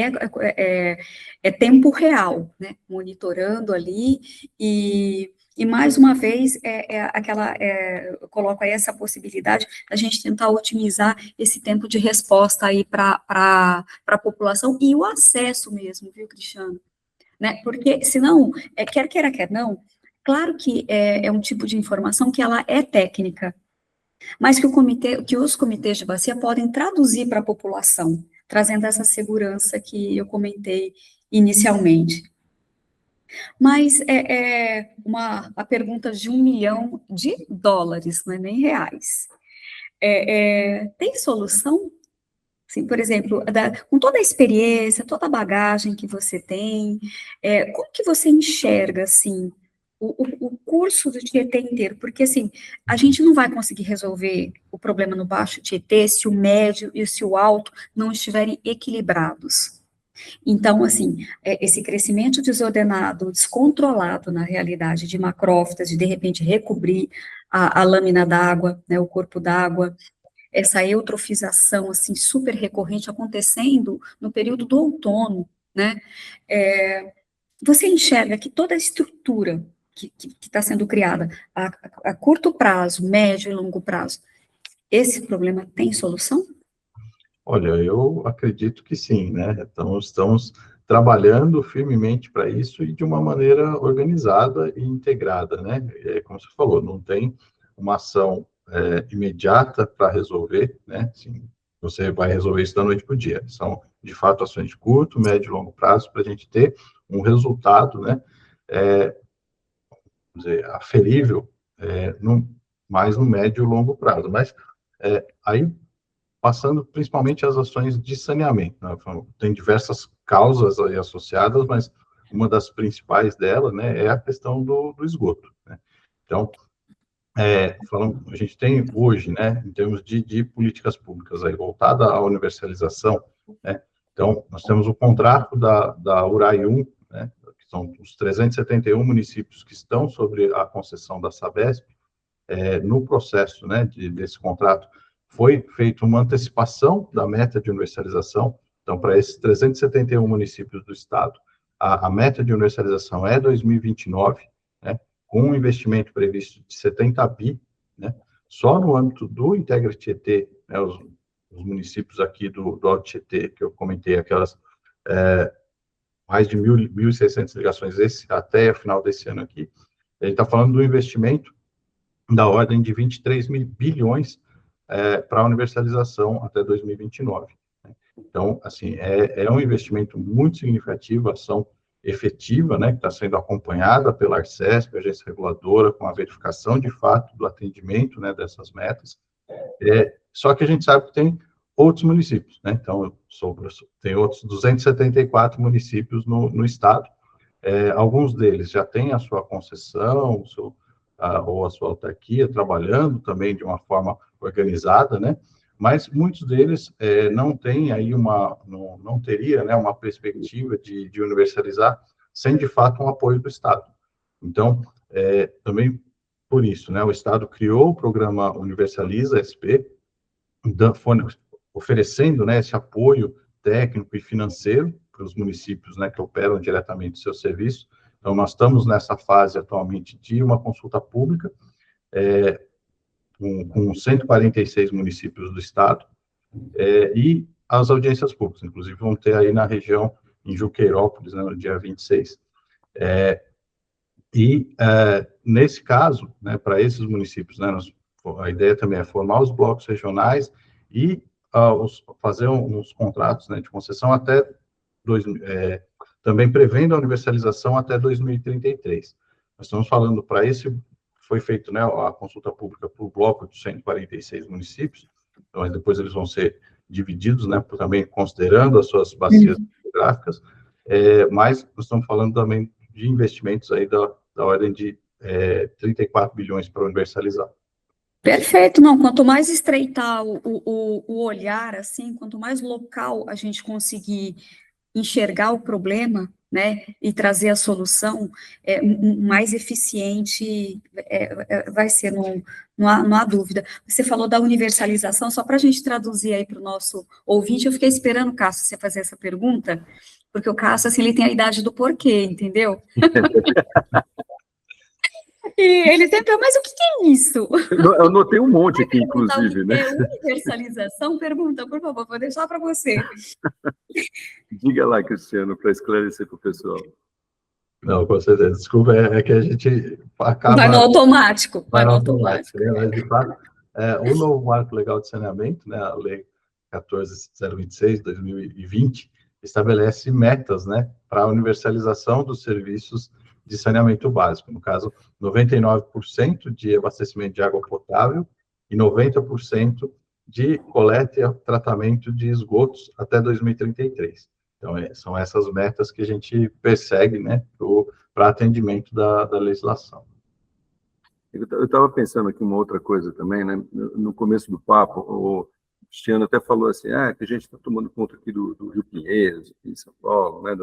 S3: é tempo real, né? Monitorando ali, e mais uma vez, eu coloco aí essa possibilidade da gente tentar otimizar esse tempo de resposta aí para a população, e o acesso mesmo, viu, Cristiano? Né? Porque, senão, quer queira, quer não, claro que é um tipo de informação que ela é técnica, mas que os comitês de bacia podem traduzir para a população, trazendo essa segurança que eu comentei inicialmente. Mas a pergunta de $1 milhão, não é nem reais. Tem solução? Assim, por exemplo, com toda a experiência, toda a bagagem que você tem, como que você enxerga, assim, o curso do Tietê inteiro? Porque, assim, a gente não vai conseguir resolver o problema no Baixo Tietê se o médio e se o alto não estiverem equilibrados. Então, assim, esse crescimento desordenado, descontrolado, na realidade, de macrófitas, de repente recobrir a lâmina d'água, né, o corpo d'água, essa eutrofização, assim, super recorrente acontecendo no período do outono, né? Você enxerga que toda a estrutura que está sendo criada a curto prazo, médio e longo prazo, esse problema tem solução?
S2: Olha, eu acredito que sim, né? Então, estamos trabalhando firmemente para isso e de uma maneira organizada e integrada, né? Como você falou, não tem uma ação imediata para resolver, né? Assim, você vai resolver isso da noite para o dia. São, de fato, ações de curto, médio e longo prazo para a gente ter um resultado, né? Vamos dizer, aferível, mais no médio e longo prazo. Mas aí, passando principalmente às ações de saneamento, né? Tem diversas causas aí associadas, mas uma das principais delas, né, é a questão do esgoto, né? Então, a gente tem hoje, né, em termos de políticas públicas aí, voltada à universalização, né? Então, nós temos o contrato da URAI 1, né, que são os 371 municípios que estão sobre a concessão da Sabesp. No processo, né, desse contrato, foi feita uma antecipação da meta de universalização. Então, para esses 371 municípios do estado, a meta de universalização é 2029, né, com um investimento previsto de 70 bi, né, só no âmbito do Integra Tietê, né, os municípios aqui do Alto Tietê, que eu comentei, aquelas mais de 1.600 ligações até o final desse ano aqui. A gente está falando do investimento da ordem de 23 bilhões para a universalização até 2029. Então, assim, é um investimento muito significativo, ação efetiva, né, que está sendo acompanhada pela Arcesp, agência reguladora, com a verificação de fato do atendimento, né, dessas metas. Só que a gente sabe que tem outros municípios, né? Então, tem outros 274 municípios no estado. Alguns deles já têm a sua concessão, ou a sua autarquia, trabalhando também de uma forma organizada, né? Mas muitos deles não têm aí não teria, né, uma perspectiva de universalizar sem, de fato, um apoio do Estado. Então, também por isso, né, o Estado criou o programa Universaliza SP, oferecendo, né, esse apoio técnico e financeiro para os municípios, né, que operam diretamente o seu serviço. Então, nós estamos nessa fase atualmente de uma consulta pública, com 146 municípios do estado, e as audiências públicas, inclusive vão ter aí na região, em Juqueirópolis, né, no dia 26. Nesse caso, né, para esses municípios, né, a ideia também é formar os blocos regionais e fazer uns contratos, né, de concessão também prevendo a universalização até 2033. Nós estamos falando para foi feito, né, a consulta pública para o bloco de 146 municípios, então depois eles vão ser divididos, né, também considerando as suas bacias geográficas, mas nós estamos falando também de investimentos aí da ordem de 34 bilhões para universalizar.
S3: Perfeito, não, quanto mais estreitar o olhar, assim, quanto mais local a gente conseguir enxergar o problema, né, e trazer a solução, mais eficiente vai ser, não há dúvida. Você falou da universalização, só para a gente traduzir aí para o nosso ouvinte, eu fiquei esperando, Cássio, você fazer essa pergunta, porque o Cássio, assim, ele tem a idade do porquê, entendeu? E ele sempre, mas o que é isso?
S1: Eu anotei um monte aqui, inclusive, né?
S3: Universalização, pergunta, por favor, vou deixar para você.
S1: Diga lá, Cristiano, para esclarecer para o pessoal.
S2: Não, com certeza. Desculpa, é que a gente acaba...
S3: Vai no automático.
S2: Vai no automático, né? Mas, de fato, o novo Marco Legal de Saneamento, né, a Lei 14.026, de 2020, estabelece metas, né, para a universalização dos serviços de saneamento básico. No caso, 99% de abastecimento de água potável e 90% de coleta e tratamento de esgotos até 2033. Então, são essas metas que a gente persegue, né, para atendimento da legislação.
S1: Eu estava pensando aqui uma outra coisa também, né? No começo do papo, o Cristiano até falou assim, que a gente está tomando conta aqui do Rio Pinheiros, aqui em São Paulo, né?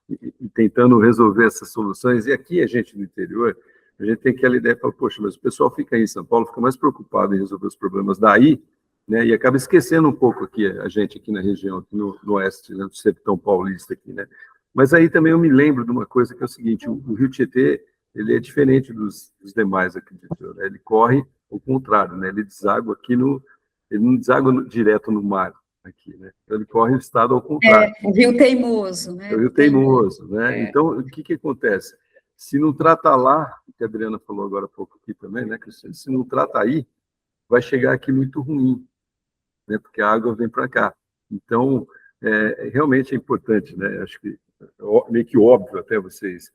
S1: E tentando resolver essas soluções. E aqui a gente do interior, a gente tem aquela ideia, fala, poxa, mas o pessoal fica aí em São Paulo, fica mais preocupado em resolver os problemas daí, né? E acaba esquecendo um pouco aqui, a gente aqui na região, aqui no oeste, né, do sertão paulista aqui, né? Mas aí também eu me lembro de uma coisa que é o seguinte, o Rio Tietê, ele é diferente dos demais aqui, né? Ele corre ao contrário, né? Ele deságua aqui ele não deságua direto no mar aqui, né? Então ele corre o estado ao contrário.
S3: O Rio Teimoso, né?
S1: É o Rio Teimoso, né? Então, o que acontece? Se não trata lá, o que a Adriana falou agora há pouco aqui também, né, Cristiano? Se não trata aí, vai chegar aqui muito ruim, né? Porque a água vem para cá. Então, realmente é importante, né? Acho que meio que óbvio até vocês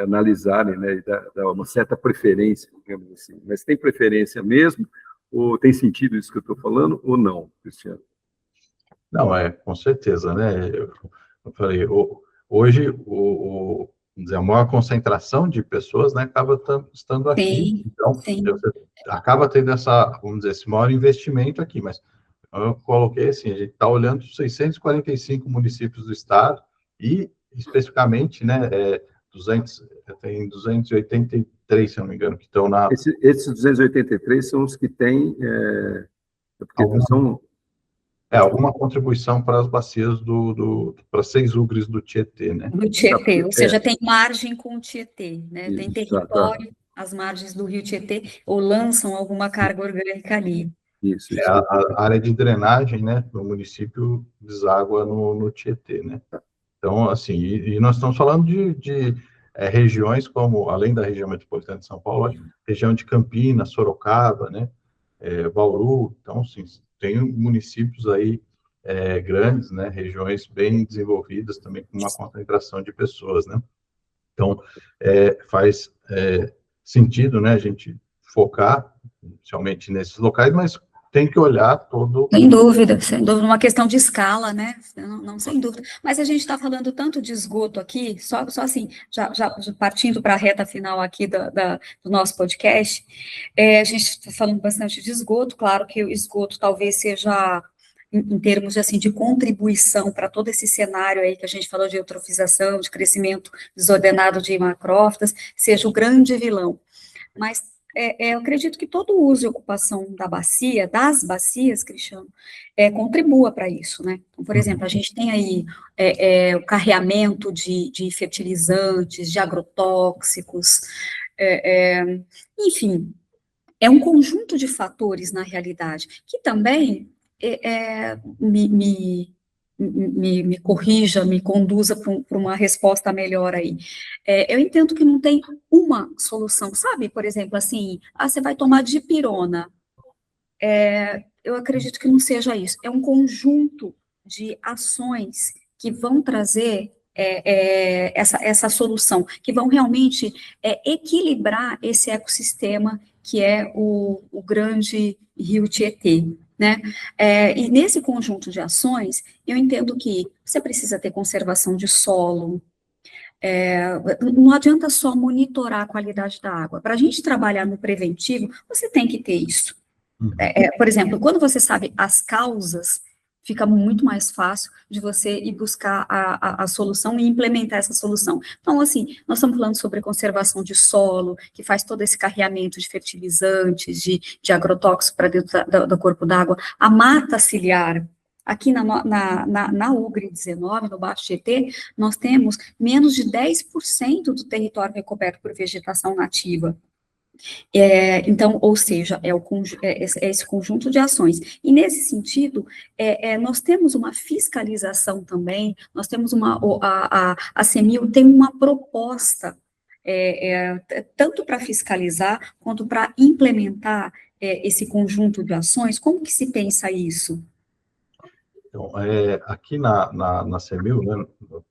S1: analisarem, né, e dar uma certa preferência, digamos assim. Mas tem preferência mesmo? Ou tem sentido isso que eu estou falando, ou não, Cristiano?
S2: Não, com certeza, né? Eu falei, hoje, vamos dizer, a maior concentração de pessoas, né, acaba estando aqui.
S3: Sim,
S2: então,
S3: sim.
S2: Você acaba tendo vamos dizer, esse maior investimento aqui, mas eu coloquei assim, a gente está olhando 645 municípios do estado e, especificamente, né, tem 283, se eu não me engano, que estão na...
S1: Esses 283 são os que têm...
S2: alguma contribuição para as bacias para 6 ugres do Tietê, né?
S3: Do Tietê, ou seja, tem margem com o Tietê, né? Tem território, as margens do Rio Tietê, ou lançam alguma carga orgânica ali.
S2: Isso. A área de drenagem, né, do município deságua no Tietê, né? Então, assim, e nós estamos falando de regiões como, além da região metropolitana de São Paulo, região de Campinas, Sorocaba, né, Bauru. Então, assim, tem municípios aí grandes, né, regiões bem desenvolvidas, também com uma concentração de pessoas, né? Então, faz sentido, né, a gente focar, inicialmente, nesses locais, mas tem que olhar todo...
S3: Sem dúvida, uma questão de escala, né? Não, sem dúvida. Mas a gente está falando tanto de esgoto aqui, só assim, já partindo para a reta final aqui do nosso podcast, a gente está falando bastante de esgoto, claro que o esgoto talvez seja, em termos assim, de contribuição para todo esse cenário aí que a gente falou de eutrofização, de crescimento desordenado de macrófitas, seja o grande vilão. Mas eu acredito que todo o uso e ocupação das bacias, Cristiano, contribua para isso, né? Então, por exemplo, a gente tem aí o carreamento de fertilizantes, de agrotóxicos, enfim, é um conjunto de fatores, na realidade, que também me corrija, me conduza para uma resposta melhor aí. Eu entendo que não tem uma solução, sabe? Por exemplo, assim, você vai tomar dipirona. Eu acredito que não seja isso. É um conjunto de ações que vão trazer essa solução, que vão realmente equilibrar esse ecossistema que é o grande rio Tietê, né? E nesse conjunto de ações, eu entendo que você precisa ter conservação de solo, não adianta só monitorar a qualidade da água. Para a gente trabalhar no preventivo, você tem que ter isso. Por exemplo, quando você sabe as causas, fica muito mais fácil de você ir buscar a solução e implementar essa solução. Então, assim, nós estamos falando sobre conservação de solo, que faz todo esse carreamento de fertilizantes, de agrotóxicos para dentro do corpo d'água, a mata ciliar. Aqui na UGRI 19, no Baixo Tietê, nós temos menos de 10% do território recoberto por vegetação nativa. Então, ou seja, esse conjunto de ações. E, nesse sentido, nós temos uma fiscalização também, nós temos a CEMIL tem uma proposta, tanto para fiscalizar, quanto para implementar esse conjunto de ações. Como que se pensa isso?
S2: Então, aqui na CEMIL, né,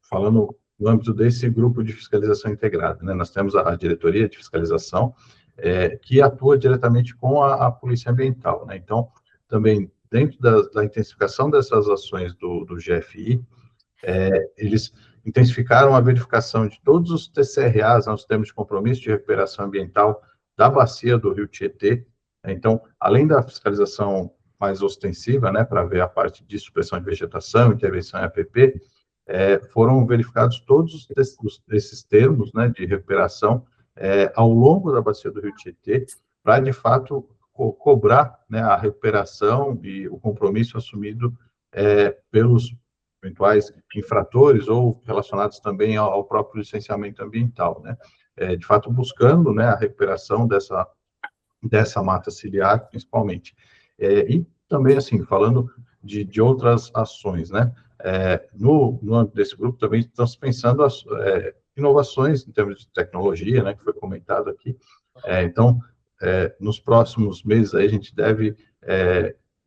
S2: falando no âmbito desse grupo de fiscalização integrada, né, nós temos a diretoria de fiscalização, que atua diretamente com a Polícia Ambiental, né? Então, também, dentro da intensificação dessas ações do GFI, eles intensificaram a verificação de todos os TCRAs, nós temos de compromisso de recuperação ambiental da bacia do Rio Tietê. Então, além da fiscalização mais ostensiva, né, para ver a parte de supressão de vegetação, intervenção em APP, foram verificados todos esses termos, né, de recuperação ao longo da bacia do Rio Tietê, para, de fato, cobrar, né, a recuperação e o compromisso assumido pelos eventuais infratores ou relacionados também ao próprio licenciamento ambiental, né? De fato, buscando, né, a recuperação dessa mata ciliar, principalmente. E também, assim, falando de outras ações, né? No âmbito desse grupo também estamos pensando inovações em termos de tecnologia, né, que foi comentado aqui. Então, nos próximos meses aí a gente deve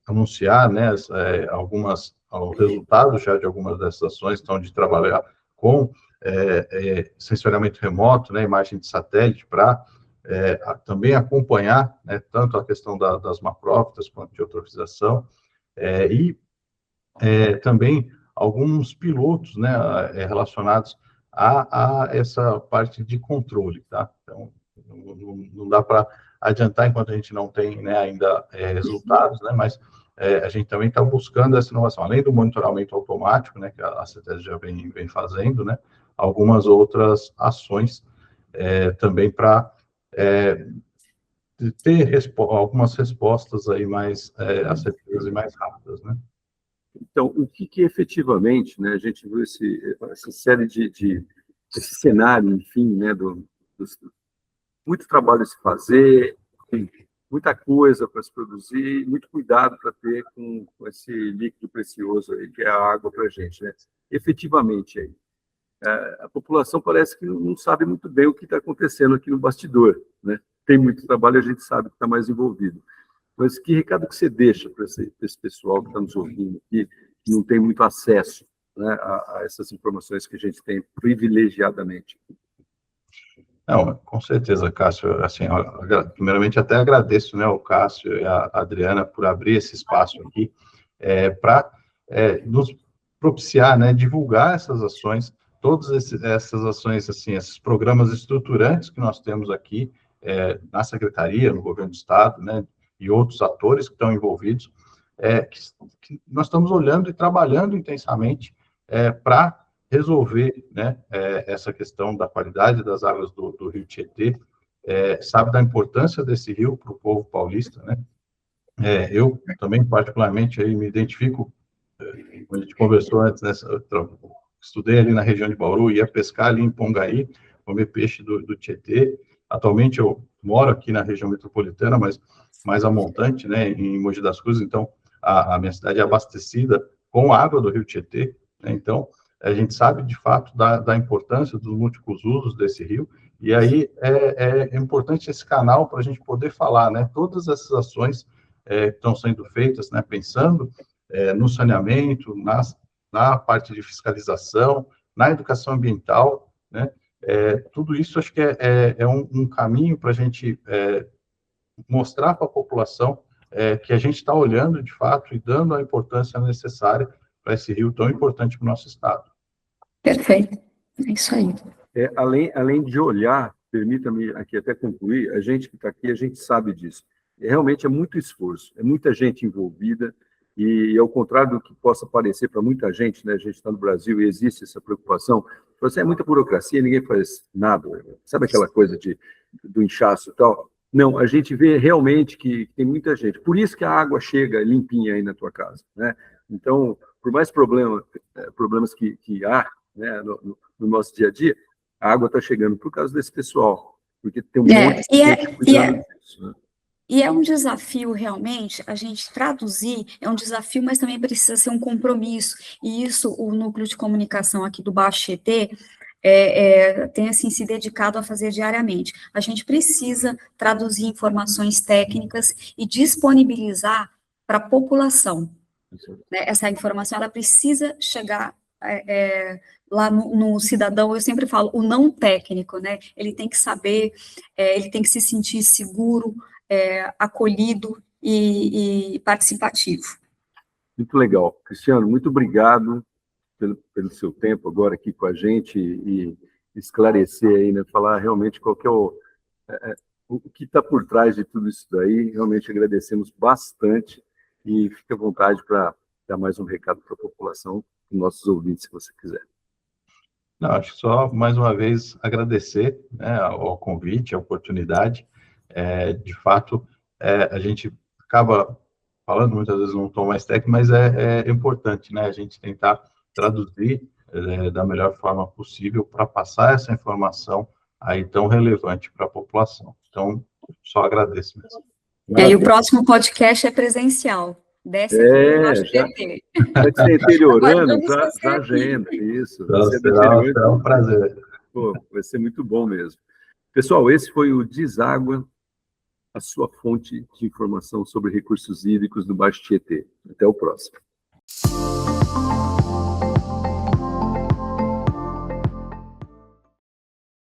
S2: anunciar, né, alguns resultados já de algumas dessas ações, então, de trabalhar com sensoriamento remoto, né, imagem de satélite, para também acompanhar, né, tanto a questão das macrófitas quanto de eutrofização, e também alguns pilotos, né, relacionados a essa parte de controle, tá? Então, não dá para adiantar enquanto a gente não tem, né, ainda resultados, né, mas a gente também está buscando essa inovação, além do monitoramento automático, né, que a CETESB já vem fazendo, né, algumas outras ações também para ter algumas respostas aí mais assertivas e mais rápidas, né?
S1: Então, o que efetivamente, né, a gente viu essa série esse cenário, enfim, né, muito trabalho a se fazer, muita coisa para se produzir, muito cuidado para ter com esse líquido precioso aí, que é a água para a gente, né? Efetivamente, aí, a população parece que não sabe muito bem o que está acontecendo aqui no bastidor, né? Tem muito trabalho, a gente sabe que está mais envolvido. Mas que recado que você deixa para esse pessoal que está nos ouvindo aqui, que não tem muito acesso, né, a essas informações que a gente tem privilegiadamente?
S2: Não, com certeza, Cássio. Assim, primeiramente, até agradeço, né, o Cássio e a Adriana por abrir esse espaço aqui para nos propiciar, né, divulgar essas ações, essas ações, assim, esses programas estruturantes que nós temos aqui na Secretaria, no Governo do Estado, né, e outros atores que estão envolvidos, que nós estamos olhando e trabalhando intensamente para resolver, né, essa questão da qualidade das águas do Rio Tietê, sabe da importância desse rio para o povo paulista, né? Eu também, particularmente, aí me identifico, a gente conversou antes, né, estudei ali na região de Bauru, ia pescar ali em Pongaí, comer peixe do Tietê. Atualmente eu moro aqui na região metropolitana, mas mais a montante, né, em Mogi das Cruzes, então a minha cidade é abastecida com água do Rio Tietê, né? Então a gente sabe, de fato, da importância dos múltiplos usos desse rio, e aí é importante esse canal para a gente poder falar, né, todas essas ações que estão sendo feitas, né, pensando no saneamento, na parte de fiscalização, na educação ambiental, né, tudo isso acho que é um caminho para a gente mostrar para a população que a gente está olhando, de fato, e dando a importância necessária para esse rio tão importante para o nosso estado.
S3: Perfeito, é isso aí.
S1: Além de olhar, permita-me aqui até concluir, a gente que está aqui, a gente sabe disso. Realmente é muito esforço, é muita gente envolvida, e ao contrário do que possa parecer para muita gente, né, a gente está no Brasil e existe essa preocupação, você é muita burocracia, ninguém faz nada, sabe aquela coisa do inchaço e tal? Não, a gente vê realmente que tem muita gente, por isso que a água chega limpinha aí na tua casa, né? Então, por mais problemas que há, né, no nosso dia a dia, a água está chegando por causa desse pessoal, porque tem um monte de gente cuidando disso, né?
S3: E é um desafio, realmente, a gente traduzir, é um desafio, mas também precisa ser um compromisso, e isso o Núcleo de Comunicação aqui do Baixo Tietê tem, assim, se dedicado a fazer diariamente. A gente precisa traduzir informações técnicas e disponibilizar para a população, né? Essa informação, ela precisa chegar lá no cidadão. Eu sempre falo, o não técnico, né? Ele tem que saber, ele tem que se sentir seguro, acolhido e participativo.
S1: Muito legal. Cristiano, muito obrigado pelo seu tempo agora aqui com a gente e esclarecer aí, né? Falar realmente qual que é o que está por trás de tudo isso daí. Realmente agradecemos bastante e fique à vontade para dar mais um recado para a população, para os nossos ouvintes, se você quiser.
S2: Não, acho que só, mais uma vez, agradecer, né, ao convite, a oportunidade. De fato, a gente acaba falando muitas vezes num tom mais técnico, mas é importante, né, a gente tentar traduzir da melhor forma possível para passar essa informação aí tão relevante para a população. Então, só agradeço mesmo.
S3: E o próximo podcast é presencial. Desce aqui no nosso PT.
S1: Vai ser interiorano, já agenda, isso.
S2: Será um prazer.
S1: Pô, vai ser muito bom mesmo. Pessoal, esse foi o Deságua, a sua fonte de informação sobre recursos hídricos do Baixo Tietê. Até o próximo.